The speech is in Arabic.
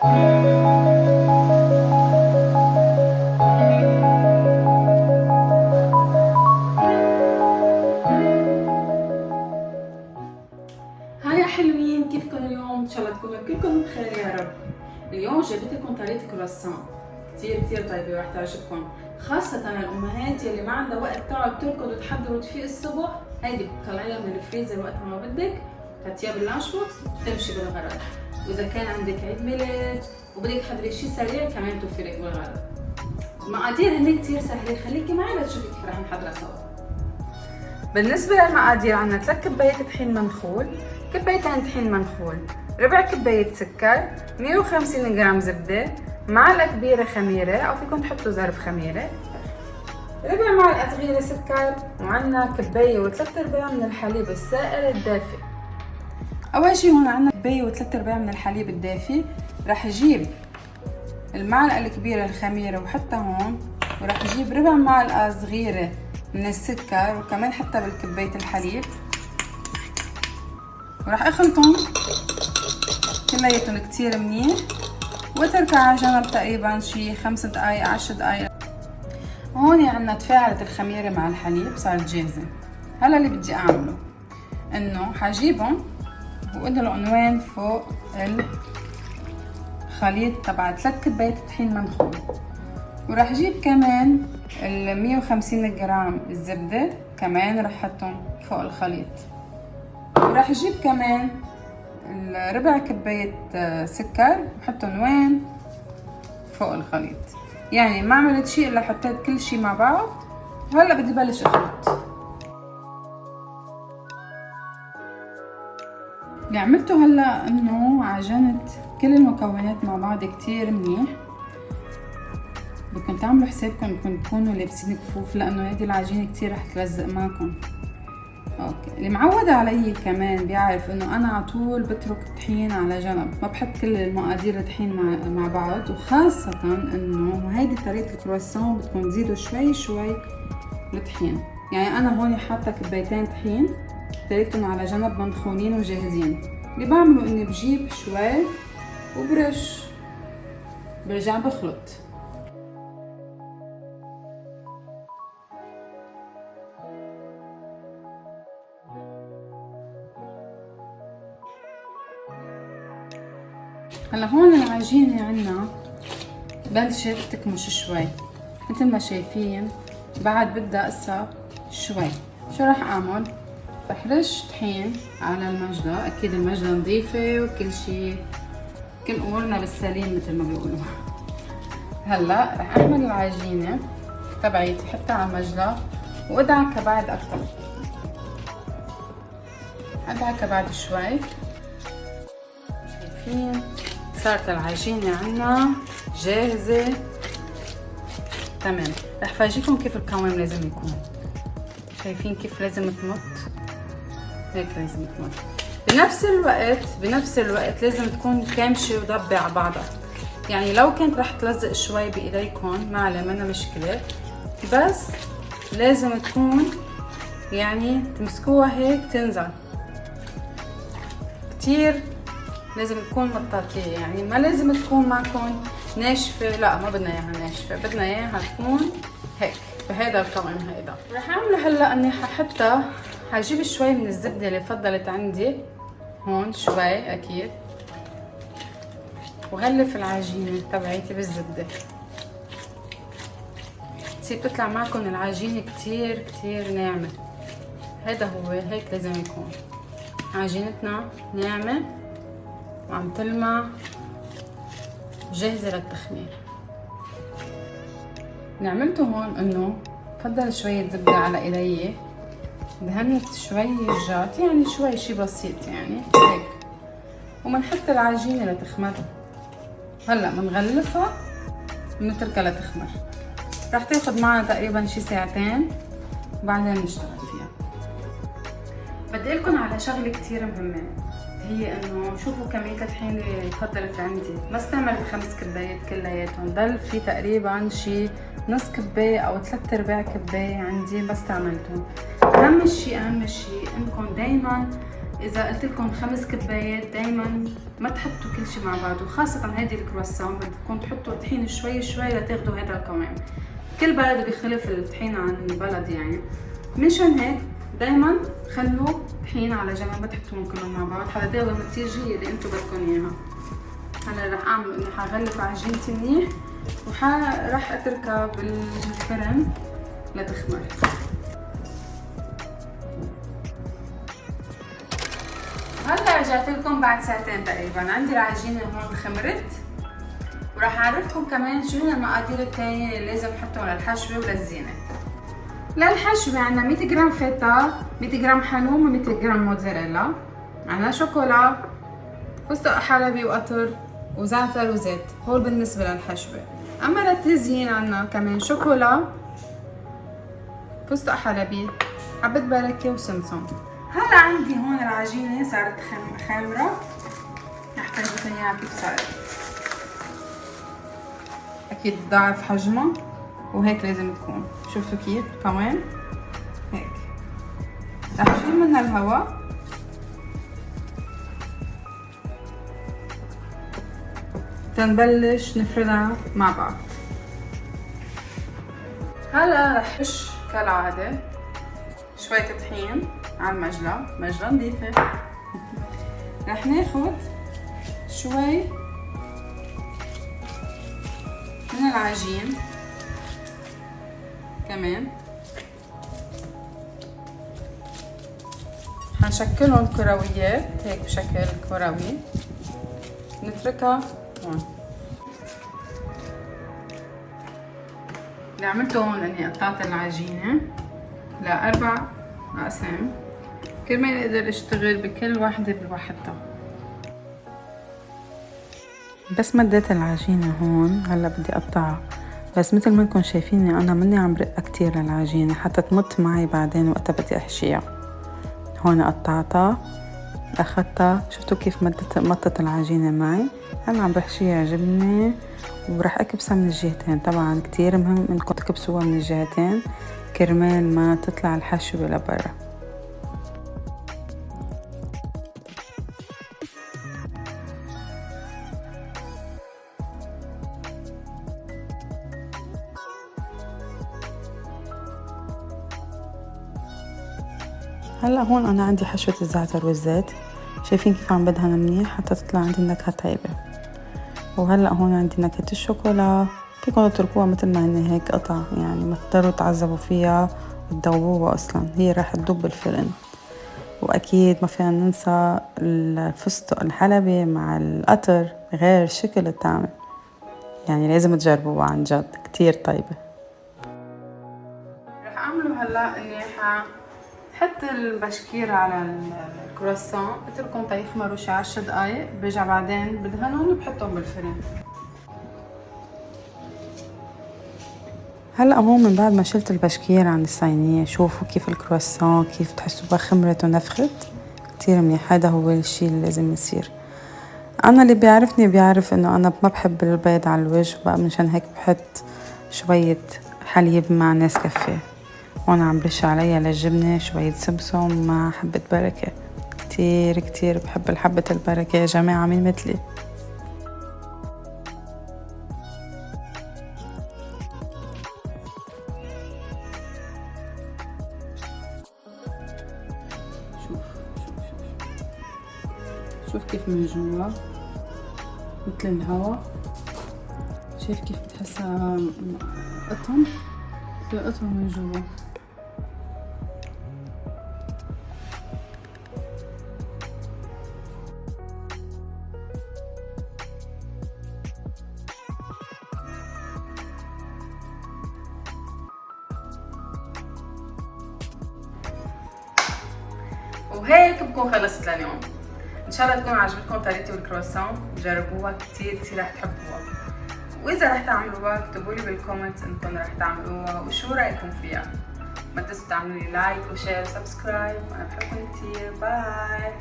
هاي يا حلوين، كيفكم اليوم؟ ان شاء الله تكونوا كلكم بخير يا رب. اليوم جبت لكم طريقه كرواسون كتير طيبه ورح تعجبكم، خاصه الامهات يلي ما عندها وقت تقعد تركض وتحضر وتفيق الصبح. هيدي بتطلعيها من الفريزر وقت ما بدك، تحطيها باللانش بوكس تمشي بالغرض. واذا كان عندك عيد ميلاد وبدك تحضري شيء سريع كمان توفرك بالغرض. المقادير هن كتير سهله، خليكي معي لتشوفي كيف رح نحضرها سوا. بالنسبه للمقادير عندنا 3 كبايات طحين منخول، كبايتين طحين منخول، ربع كباية سكر، 150 جرام زبدة، معلقة كبيرة خميرة أو فيكم تحطوا ظرف خميرة، ربع معلقة صغيرة سكر، وعندنا كباية و3/4 من الحليب السائل الدافئ. أول شي هون عندنا كباية و3/4 من الحليب الدافي، رح أجيب المعلقة الكبيرة الخميرة وحطها هون، ورح أجيب ربع معلقة صغيرة من السكر وكمان حطها بالكباية الحليب، وراح اخلطهم كلياتهم كتير منيح واتركها على جنب تقريبا شي 5 دقايق 10 دقايق. هون عنا تفاعلت الخميرة مع الحليب صارت جاهزة. هلا اللي بدي اعمله انه حجيبهم وادلق العنوان فوق الخليط تبع 3 كبايات طحين منخول، وراح اجيب كمان ال 150 جرام الزبدة كمان راح احطهم فوق الخليط، وراح اجيب كمان ربع كباية سكر وحطهم وين فوق الخليط. يعني ما عملت شيء الا حطيت كل شيء مع بعض، وهلا بدي بلش اخلط. اللي عملته هلا انه عجنت كل المكونات مع بعض كتير منيح. بدكم تعملوا حسابكم انكم تكونوا لابسين كفوف لانه هذه العجينة كتير رح تلزق معكم. اوكي، اللي معودة علي كمان بيعرف انه انا على طول بترك الطحين على جنب، ما بحط كل المقادير الطحين مع بعض، وخاصة انه هيدي طريقة الكرواسون بدكم تزيدوا شوي الطحين. يعني انا هون حاطة كبايتين طحين تركتهم على جنب منخولين وجاهزين. اللي بعمله اني بجيب شوي وبرش، برجع بخلط. هلا هون العجينة عنا بلشت تكمش شوي مثل ما شايفين، بعد بدها قصة شوي. شو راح اعمل؟ رح رش طحين على المجلة، اكيد المجلة نظيفة وكل شي كل امورنا بالسليم مثل ما بيقولوا. هلا رح اعمل العجينة تبعيتي حطها على المجلة وادعكها بعد اكتر، ادعكها بعد شوي. شايفين صارت العجينة عنا جاهزة تمام. رح فرجيكم كيف القوام لازم يكون. شايفين كيف لازم تمط؟ هيك لازم تمط. بنفس الوقت لازم تكون كامشة وضبة على بعضها. يعني لو كانت رح تلزق شوي بايديكم ما عليه، منا مشكلة، بس لازم تكون يعني تمسكوها هيك تنزل كتير، لازم تكون مطاطية. يعني ما لازم تكون معكم ناشفة، لا ما بدنا اياها ناشفة، بدنا اياها تكون هيك بهذا القوام. هيدا رح اعمله هلا اني ححطها، حجيب شوي من الزبدة اللي فضلت عندي هون شوي اكيد، وغلف العجينة تبعيتي بالزبدة. تصير تطلع معكم العجينة كتير ناعمة. هذا هو هيك لازم يكون عجينتنا ناعمة وعم تلمع جاهزة للتخمير. اللي عملته هون انه فضل شوية زبدة على ايدي، دهنت شوي الجات، يعني شوي شي بسيط يعني هيك، ومنحط العجينة لتخمر. هلا منغلفها ونتركها لتخمر، رح تاخد معنا تقريبا شي ساعتين وبعدين نشتغل فيها. بدي لكم على شغلة كتير مهمة، هي انه شوفوا كمية الطحين اللي فضلت عندي، ما استعملت 5 كبايات كلياتهم، ضل في تقريبا شي نص كباية او 3/4 كباية عندي ما استعملتهم. اهم شي انكم دايما اذا قلت لكم 5 كبايات دايما ما تحطوا كل شيء مع بعض، وخاصه هذه الكرواسون بدكم تحطوا طحين شوي شوي لتاخذوا هذا القوام. كل بلد بيختلف الطحين عن البلد يعني، مشان هيك دايما خلوا طحين على جنب، ما تحطوهم كلهم مع بعض حتى تاخذوا النتيجه اللي انتم بدكم اياها. هلا رح اعمل اني حغلف عجينتي منيح راح اتركها بالفرن لتخمر. هلا رجعت لكم بعد ساعتين تقريبا، عندي العجينه هون خمرت، وراح اعرفكم كمان شو هن المقادير الثانيه اللي لازم نحطهم للحشوه وللزينه. للحشوه عندنا 100 جرام فيتا، 100 جرام حلوم، و 100 جرام موتزاريلا، عندنا شوكولا، فستق حلبي وقطر وزعتر وزيت. هول بالنسبه للحشوه. اما للتزيين عندنا كمان شوكولا، فستق حلبي، حبه بركه وسمسم. هلا عندي هون العجينه صارت خامره، رح تشوفوا اياها كيف صارت. اكيد ضاعف حجمها وهيك لازم تكون. شفتوا كيف كمان هيك. رح اشيل منها الهواء تنبلش نفردها مع بعض. هلا رح اشش كالعاده شوية طحين على المجلة، مجلة نظيفة. رح ناخد شوي من العجين كمان، حنشكلهم كرويات هيك بشكل كروي، نتركها هون. اللي عملته هون اني قطعت العجينة ل4 أقسام كرمال اقدر اشتغل بكل واحدة بوحدها. بس مديت العجينة هون، هلا بدي اقطعها. بس مثل ما انكم شايفيني انا مني عم برق كتير للعجينة حتى تمط معي بعدين وقتها بدي احشيها. هون قطعتها، اخدتها، شفتوا كيف مطت العجينة معي. هلا عم بحشيها جبنة ورح اكبسها من الجهتين. طبعا كتير مهم انكم تكبسوها من الجهتين كرمال ما تطلع الحشوة لبرا. هلا هون انا عندي حشوة الزعتر والزيت، شايفين كيف عم بدهن منيح حتى تطلع عندي النكهة طيبة. وهلا هون عندي نكهة الشوكولا، فيكم تتركوها مثل ما هن هيك قطع، يعني ما تضطروا تعذبوا فيها وتذوبوها، اصلا هي راح تذوب بالفرن. واكيد ما فينا ننسى الفستق الحلبي مع القطر، غير شكل الطعم، يعني لازم تجربوها عن جد كتير طيبة. رح اعمله هلا اني حط البشكير على الكرواسون، بتركهم تيخمروا شي 10 دقايق، برجع بعدين بدهنهم وبحطهم بالفرن. هلا هون من بعد ما شلت البشكير عن الصينية، شوفوا كيف الكرواسون كيف تحسوها خمرت ونفخت كتير منيح. هذا هو الشي اللي لازم يصير. انا اللي بيعرفني بيعرف انه انا ما بحب البيض على الوجه، بقى مشان هيك بحط شوية حليب مع نسكافيه. هون عم برش عليها للجبنة شوية سمسم مع حبة بركة. كتير كتير بحب الحبة البركة يا جماعة، مين مثلي؟ شوف كيف من جوا مثل الهوا، شايف كيف بتحسها قطن؟ قطن من جوا. وهيك بكون خلصت لليوم. ان شاء الله تكون عجبتكم طريقتي بالكرواسون، جربوها كتير رح تحبوها. واذا رح تعملوها اكتبوا لي بالكومنت انكم رح تعملوها وشو رايكم فيها. ما تنسوا تعملوا لي لايك وشير وسبسكرايب، انا بحبكم كتير. باي.